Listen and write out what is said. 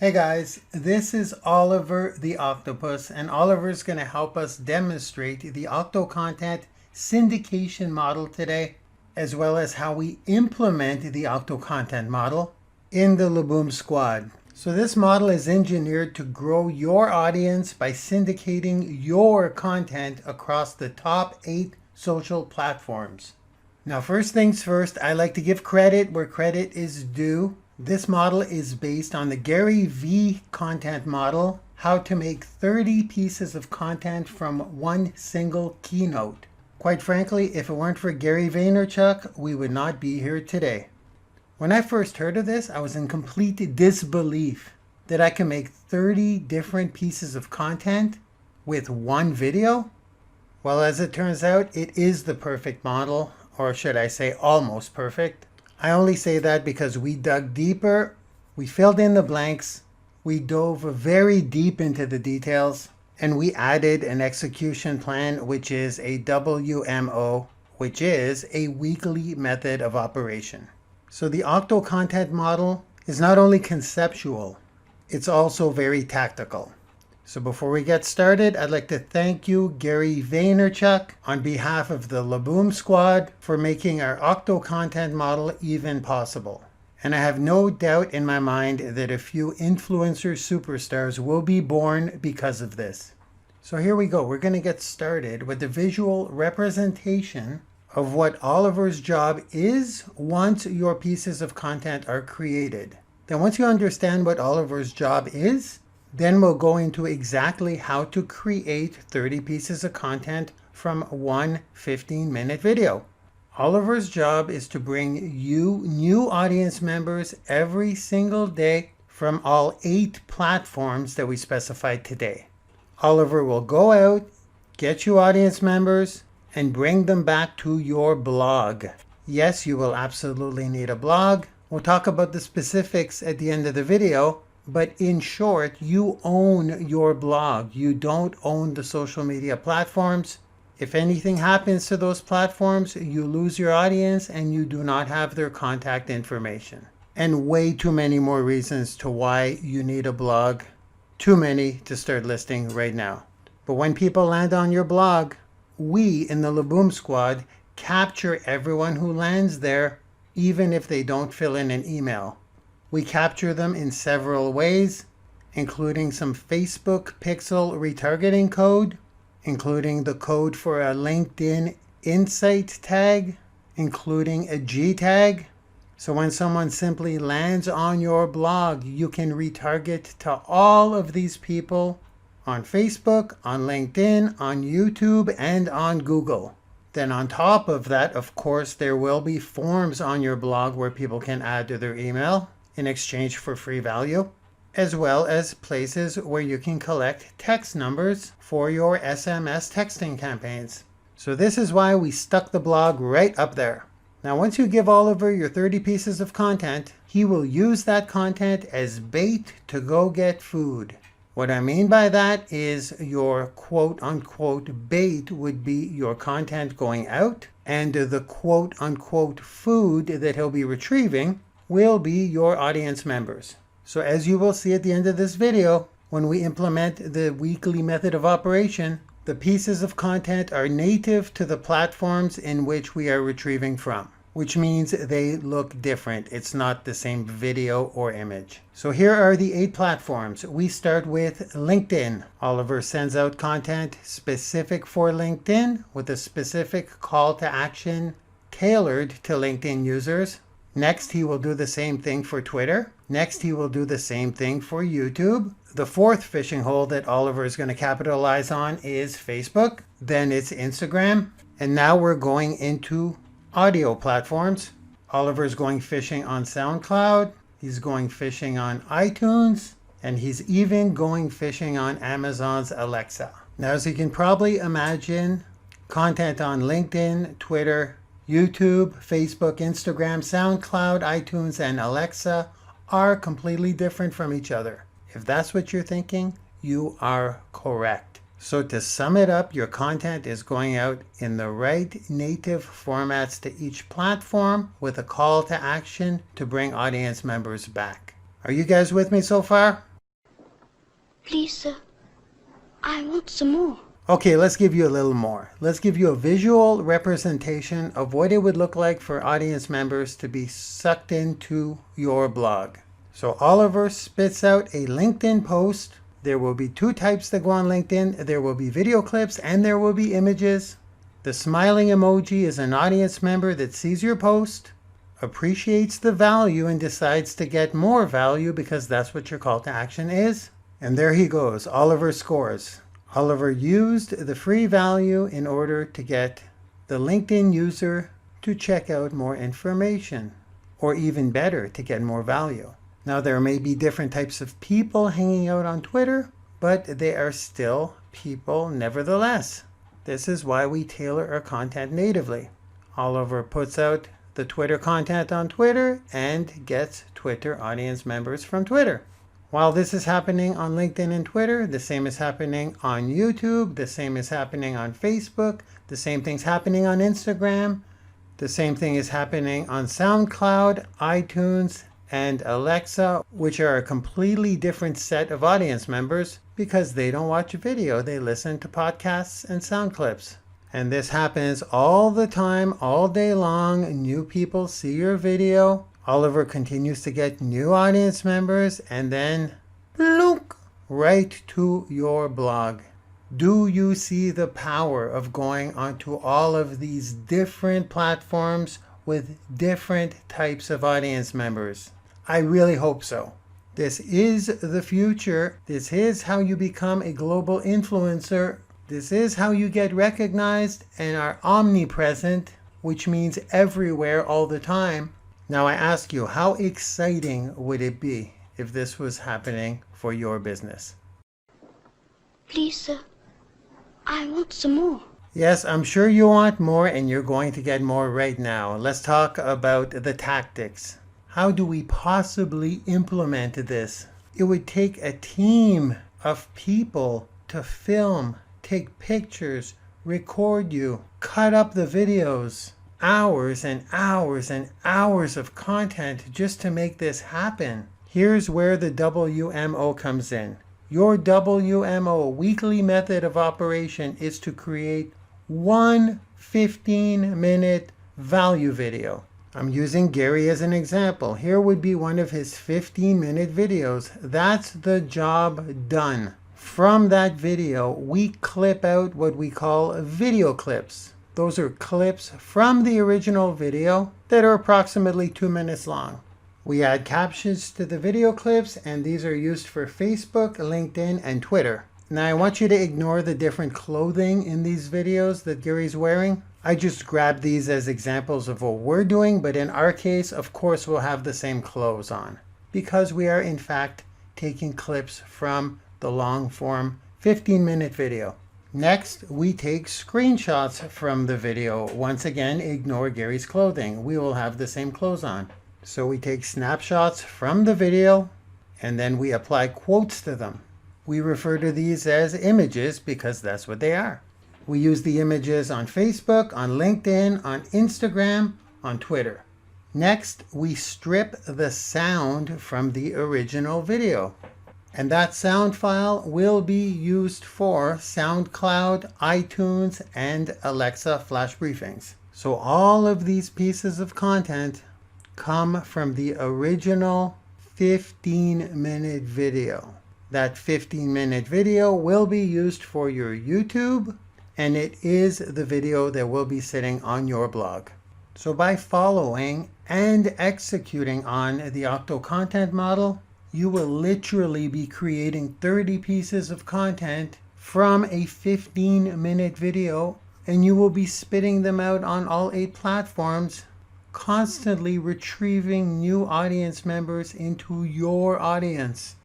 Hey guys, this is Oliver the Octopus, and Oliver's going to help us demonstrate the Octo-Content syndication model today, as well as how we implement the Octo-Content model in the Laboom Squad. So this model is engineered to grow your audience by syndicating your content across the top 8 social platforms. Now, first things first, I like to give credit where credit is due. This model is based on the Gary V content model, how to make 30 pieces of content from one single keynote. Quite frankly, if it weren't for Gary Vaynerchuk, we would not be here today. When I first heard of this, I was in complete disbelief that I can make 30 different pieces of content with one video. Well, as it turns out, it is the perfect model, or should I say almost perfect. I only say that because we dug deeper, we filled in the blanks, we dove very deep into the details, and we added an execution plan, which is a WMO, which is a weekly method of operation. So the Octo-Content model is not only conceptual, it's also very tactical. So before we get started, I'd like to thank you, Gary Vaynerchuk, on behalf of the Laboom Squad for making our Octo-Content model even possible. And I have no doubt in my mind that a few influencer superstars will be born because of this. So here we go. We're going to get started with the visual representation of what Oliver's job is once your pieces of content are created. Then once you understand what Oliver's job is, then we'll go into exactly how to create 30 pieces of content from one 15-minute video. Oliver's job is to bring you new audience members every single day from all 8 platforms that we specified today. Oliver will go out, get you audience members, and bring them back to your blog. Yes, you will absolutely need a blog. We'll talk about the specifics at the end of the video. But in short, you own your blog. You don't own the social media platforms. If anything happens to those platforms, you lose your audience and you do not have their contact information. And way too many more reasons to why you need a blog. Too many to start listing right now. But when people land on your blog, we in the Laboom Squad capture everyone who lands there, even if they don't fill in an email. We capture them in several ways, including some Facebook pixel retargeting code, including the code for a LinkedIn Insight tag, including a G tag. So when someone simply lands on your blog, you can retarget to all of these people on Facebook, on LinkedIn, on YouTube, and on Google. Then on top of that, of course, there will be forms on your blog where people can add to their email in exchange for free value, as well as places where you can collect text numbers for your SMS texting campaigns. So this is why we stuck the blog right up there. Now, once you give Oliver your 30 pieces of content, he will use that content as bait to go get food. What I mean by that is your quote-unquote bait would be your content going out, and the quote-unquote food that he'll be retrieving will be your audience members. So as you will see at the end of this video, when we implement the weekly method of operation, the pieces of content are native to the platforms in which we are retrieving from, which means they look different. It's not the same video or image. So here are the 8 platforms. We start with LinkedIn. Oliver sends out content specific for LinkedIn with a specific call to action tailored to LinkedIn users. Next, he will do the same thing for Twitter. Next, he will do the same thing for YouTube. The 4th fishing hole that Oliver is going to capitalize on is Facebook. Then it's Instagram. And now we're going into audio platforms. Oliver is going fishing on SoundCloud. He's going fishing on iTunes. And he's even going fishing on Amazon's Alexa. Now, as you can probably imagine, content on LinkedIn, Twitter, YouTube, Facebook, Instagram, SoundCloud, iTunes, and Alexa are completely different from each other. If that's what you're thinking, you are correct. So to sum it up, your content is going out in the right native formats to each platform with a call to action to bring audience members back. Are you guys with me so far? Please, sir, I want some more. Okay, let's give you a little more. Let's give you a visual representation of what it would look like for audience members to be sucked into your blog. So Oliver spits out a LinkedIn post. There will be two types that go on LinkedIn. There will be video clips and there will be images. The smiling emoji is an audience member that sees your post, appreciates the value, and decides to get more value because that's what your call to action is. And there he goes. Oliver scores. Oliver used the free value in order to get the LinkedIn user to check out more information, or even better, to get more value. Now, there may be different types of people hanging out on Twitter, but they are still people nevertheless. This is why we tailor our content natively. Oliver puts out the Twitter content on Twitter and gets Twitter audience members from Twitter. While this is happening on LinkedIn and Twitter, the same is happening on YouTube, the same is happening on Facebook, the same thing's happening on Instagram, the same thing is happening on SoundCloud, iTunes, and Alexa, which are a completely different set of audience members because they don't watch video, they listen to podcasts and sound clips. And this happens all the time, all day long. New people see your video. Oliver continues to get new audience members and then bloop, right to your blog. Do you see the power of going onto all of these different platforms with different types of audience members? I really hope so. This is the future. This is how you become a global influencer. This is how you get recognized and are omnipresent, which means everywhere all the time. Now I ask you, how exciting would it be if this was happening for your business? Please, sir, I want some more. Yes, I'm sure you want more and you're going to get more right now. Let's talk about the tactics. How do we possibly implement this? It would take a team of people to film, take pictures, record you, cut up the videos. Hours and hours and hours of content just to make this happen. Here's where the WMO comes in. Your WMO, weekly method of operation, is to create one 15-minute value video. I'm using Gary as an example. Here would be one of his 15-minute videos. That's the job done. From that video, we clip out what we call video clips. Those are clips from the original video that are approximately 2 minutes long. We add captions to the video clips, and these are used for Facebook, LinkedIn, and Twitter. Now I want you to ignore the different clothing in these videos that Gary's wearing. I just grabbed these as examples of what we're doing, but in our case, of course, we'll have the same clothes on because we are in fact taking clips from the long form 15-minute video. Next, we take screenshots from the video. Once again, ignore Gary's clothing. We will have the same clothes on. So we take snapshots from the video and then we apply quotes to them. We refer to these as images because that's what they are. We use the images on Facebook, on LinkedIn, on Instagram, on Twitter. Next, we strip the sound from the original video. And that sound file will be used for SoundCloud, iTunes, and Alexa flash briefings. So all of these pieces of content come from the original 15-minute video. That 15-minute video will be used for your YouTube, and it is the video that will be sitting on your blog. So by following and executing on the Octo-Content model, you will literally be creating 30 pieces of content from a 15-minute video, and you will be spitting them out on all 8 platforms, constantly retrieving new audience members into your audience.